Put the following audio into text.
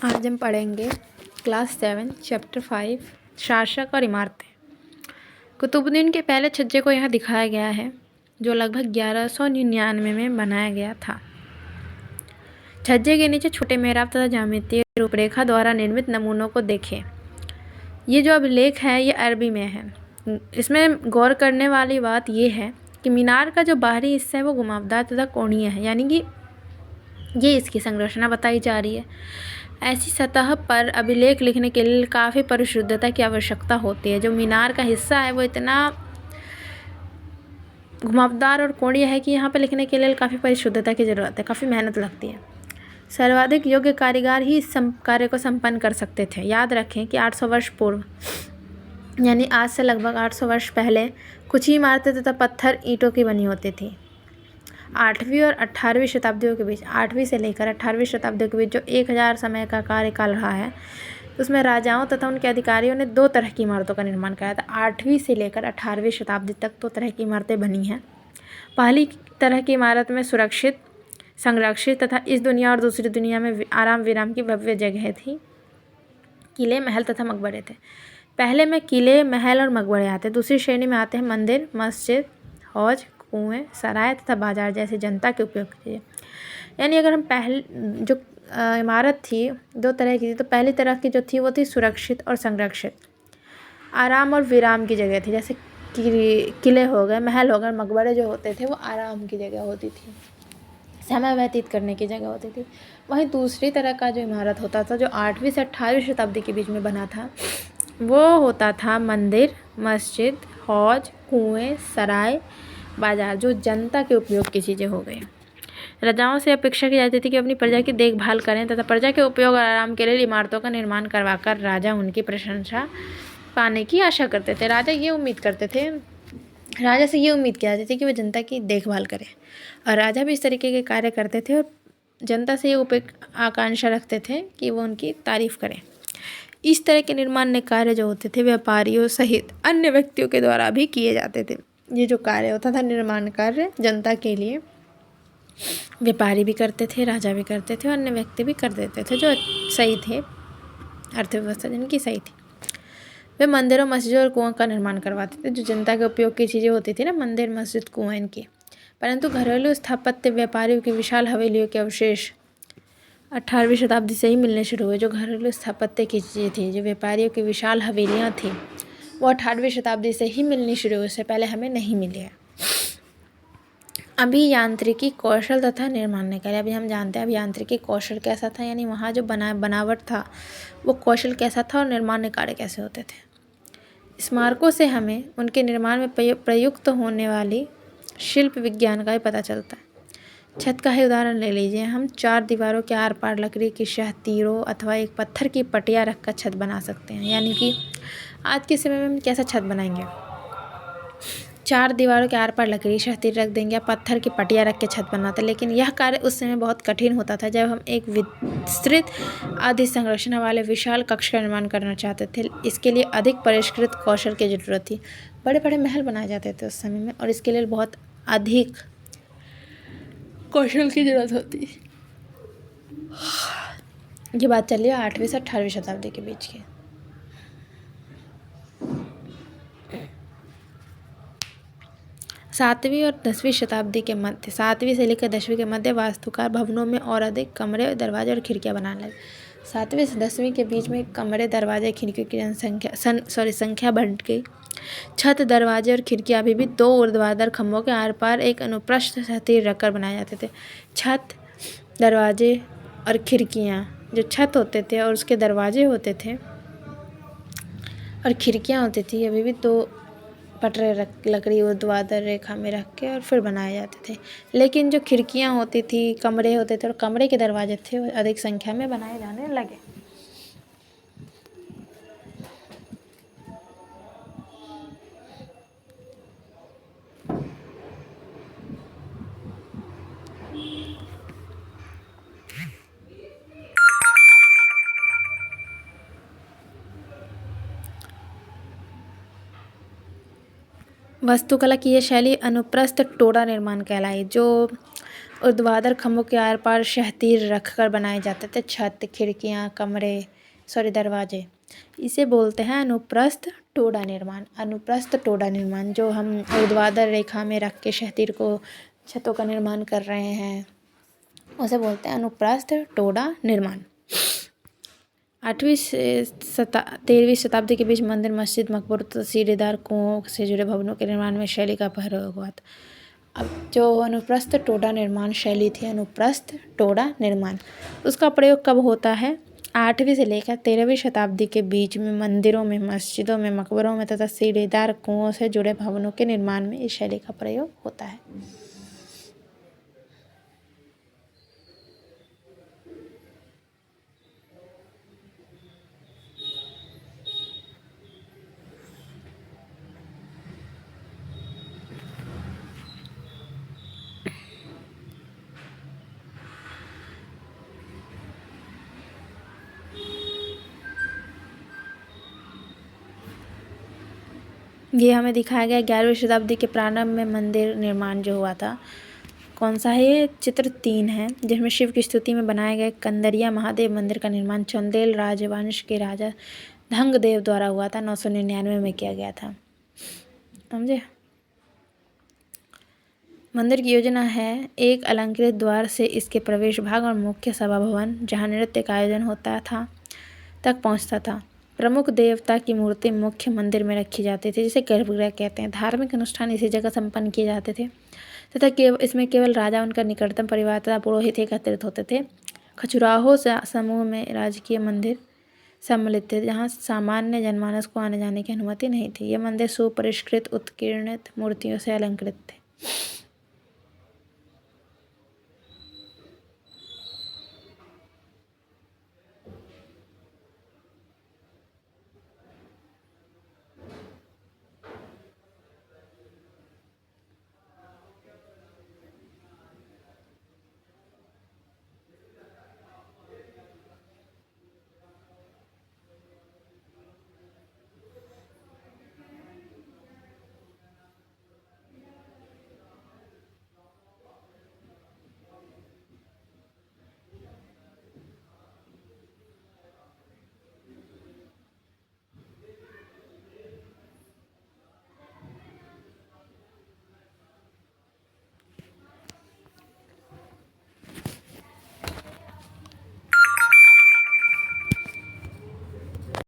आज हम पढ़ेंगे क्लास 7 चैप्टर 5 शासक और इमारतें। कुतुबुद्दीन के पहले छज्जे को यहाँ दिखाया गया है जो लगभग 1199 में बनाया गया था। छज्जे के नीचे छोटे मेहराब तथा ज्यामितीय रूपरेखा द्वारा निर्मित नमूनों को देखें। ये जो अभिलेख है ये अरबी में है। इसमें गौर करने वाली बात यह है कि मीनार का जो बाहरी हिस्सा है वो घुमावदार तथा कोणीय है, यानी कि ये इसकी संरचना बताई जा रही है। ऐसी सतह पर अभिलेख लिखने के लिए काफ़ी परिशुद्धता की आवश्यकता होती है। जो मीनार का हिस्सा है वो इतना घुमावदार और कोणीय है कि यहाँ पर लिखने के लिए काफ़ी परिशुद्धता की ज़रूरत है, काफ़ी मेहनत लगती है। सर्वाधिक योग्य कारीगर ही इस कार्य को संपन्न कर सकते थे। याद रखें कि 800 वर्ष पूर्व यानी आज से लगभग 800 वर्ष पहले कुछ ही इमारतें तथा पत्थर ईंटों की बनी होती थी। 8वीं और 18वीं शताब्दियों के बीच 8वीं से लेकर 18वीं शताब्दियों के बीच जो 1000 समय का कार्यकाल रहा है उसमें राजाओं तथा उनके अधिकारियों ने 2 तरह की इमारतों का निर्माण कराया था। 8वीं से लेकर 18वीं शताब्दी तक 2 तरह की इमारतें बनी हैं। पहली तरह की इमारत में सुरक्षित, संरक्षित तथा इस दुनिया और दूसरी दुनिया में आराम विराम की भव्य जगह थी। किले, महल तथा मकबरे थे। पहले में किले, महल और मकबरे आते। दूसरी श्रेणी में आते हैं मंदिर, मस्जिद, हौज, कुएं, सराय तथा बाजार जैसे जनता के उपयोग के लिए। यानी अगर हम पहले जो इमारत थी 2 तरह की थी, तो पहली तरह की जो थी वो थी सुरक्षित और संरक्षित, आराम और विराम की जगह थी। जैसे किले हो गए, महल हो गए, मकबरे जो होते थे वो आराम की जगह होती थी, समय व्यतीत करने की जगह होती थी। वहीं दूसरी तरह का जो इमारत होता था जो 8वीं से 18वीं शताब्दी के बीच में बना था वो होता था मंदिर, मस्जिद, हौज, कुएं, सराय, बाजार, जो जनता के उपयोग की चीज़ें हो गई। राजाओं से अपेक्षा की जाती थी कि अपनी प्रजा की देखभाल करें तथा प्रजा के उपयोग और आराम के लिए इमारतों का निर्माण करवाकर राजा उनकी प्रशंसा पाने की आशा करते थे। राजा से ये उम्मीद की जाती थी कि वह जनता की देखभाल करे, और राजा भी इस तरीके के कार्य करते थे और जनता से ये आकांक्षा रखते थे कि वो उनकी तारीफ करें। इस तरह के निर्माण कार्य जो होते थे व्यापारियों सहित अन्य व्यक्तियों के द्वारा भी किए जाते थे। ये जो कार्य होता था निर्माण कार्य जनता के लिए व्यापारी भी करते थे, राजा भी करते थे और अन्य व्यक्ति भी कर देते थे जो सही थे, अर्थव्यवस्था जिनकी सही थी। वे मंदिरों, मस्जिदों और कुओं का निर्माण करवाते थे जो जनता के उपयोग की चीज़ें होती थी ना, मंदिर, मस्जिद, कुएं इनकी। परंतु घरेलू स्थापत्य व्यापारियों की विशाल हवेलियों के अवशेष 18वीं शताब्दी से ही मिलने शुरू हुए। जो घरेलू स्थापत्य की चीज़ें थी, जो व्यापारियों की विशाल हवेलियाँ थी, वो 18वीं शताब्दी से ही मिलनी शुरू हुई, उससे पहले हमें नहीं मिली है। अभियांत्रिकी कौशल तथा निर्माण निकाय। अभी हम जानते हैं अभियांत्रिकी कौशल कैसा था, यानी वहाँ जो बनावट था वो कौशल कैसा था और निर्माण कार्य कैसे होते थे। स्मारकों से हमें उनके निर्माण में प्रयुक्त होने वाली शिल्प विज्ञान का भी पता चलता है। छत का ही उदाहरण ले लीजिए। हम 4 दीवारों के आर पार लकड़ी की शह, तीरों अथवा एक पत्थर की पटिया रखकर छत बना सकते हैं। यानी कि आज के समय में हम कैसा छत बनाएंगे, 4 दीवारों के आर पार लकड़ी, शह, तीर रख देंगे, पत्थर की पटिया रख के छत बनाते। लेकिन यह कार्य उस समय बहुत कठिन होता था जब हम एक विस्तृत आधि संरचना वाले विशाल कक्ष का निर्माण करना चाहते थे। इसके लिए अधिक परिष्कृत कौशल की जरूरत थी। बड़े बड़े महल बनाए जाते थे उस समय में और इसके लिए बहुत अधिक कौशल की जरूरत होती। ये बात चलिए 8वीं से 18वीं शताब्दी के बीच की। 7वीं और 10वीं शताब्दी के मध्य, 7वीं से लेकर 10वीं के मध्य वास्तुकार भवनों में और अधिक कमरे, दरवाजे और खिड़कियां बनाने लगे। 7वीं से 10वीं के बीच में कमरे, दरवाजे, खिड़कियों की संख्या बढ़ गई। छत, दरवाजे और खिड़कियां अभी भी 2 ऊर्ध्वाधर खंभों के आर पार एक अनुप्रस्थ तीर रखकर बनाए जाते थे। छत, दरवाजे और खिड़कियां, जो छत होते थे और उसके दरवाजे होते थे और खिड़कियां होती थी, अभी भी 2 पटरे लकड़ी ऊर्ध्वाधर रेखा में रख के और फिर बनाए जाते थे। लेकिन जो खिड़कियां होती थी, कमरे होते थे और कमरे के दरवाजे थे वो अधिक संख्या में बनाए जाने लगे। वास्तुकला की यह शैली अनुप्रस्थ टोड़ा निर्माण कहलाई, जो ऊर्ध्वाधर खंभों के आर पार शहतीर रखकर बनाए जाते थे छत, खिड़कियाँ, दरवाजे। इसे बोलते हैं अनुप्रस्थ टोडा निर्माण। अनुप्रस्थ टोडा निर्माण, जो हम ऊर्ध्वाधर रेखा में रख के शहतीर को छतों का निर्माण कर रहे हैं, उसे बोलते हैं अनुप्रस्थ टोडा निर्माण। 8वीं से 13वीं शताब्दी के बीच मंदिर, मस्जिद, मकबरों तथा सीढ़ीदार कुओं से जुड़े भवनों के निर्माण में शैली का प्रयोग हुआ था। अब जो अनुप्रस्थ टोडा निर्माण शैली थी, अनुप्रस्थ टोडा निर्माण, उसका प्रयोग कब होता है? 8वीं से लेकर 13वीं शताब्दी के बीच में मंदिरों में, मस्जिदों में, मकबरों में तथा सीढ़ीदार कुओं से जुड़े भवनों के निर्माण में इस शैली का प्रयोग होता है। ये हमें दिखाया गया 11वीं शताब्दी के प्रारंभ में मंदिर निर्माण जो हुआ था। कौन सा है ये? चित्र 3 है, जिसमें शिव की स्तुति में बनाए गए कंदरिया महादेव मंदिर का निर्माण चंदेल राजवंश के राजा धंगदेव द्वारा हुआ था। 999 में किया गया था। समझे? मंदिर की योजना है, एक अलंकृत द्वार से इसके प्रवेश भाग और मुख्य सभा भवन, जहाँ नृत्य का आयोजन होता था, तक पहुँचता था। प्रमुख देवता की मूर्ति मुख्य मंदिर में रखी जाती थी, जिसे गर्भगृह कहते हैं। धार्मिक अनुष्ठान इसी जगह संपन्न किए जाते थे तथा इसमें केवल राजा, उनका निकटतम परिवार तथा पुरोहित एकत्रित होते थे। खजुराहो समूह में राजकीय मंदिर सम्मिलित थे, जहाँ सामान्य जनमानस को आने जाने की अनुमति नहीं थी। ये मंदिर सुपरिष्कृत उत्कीर्णित मूर्तियों से अलंकृत थे।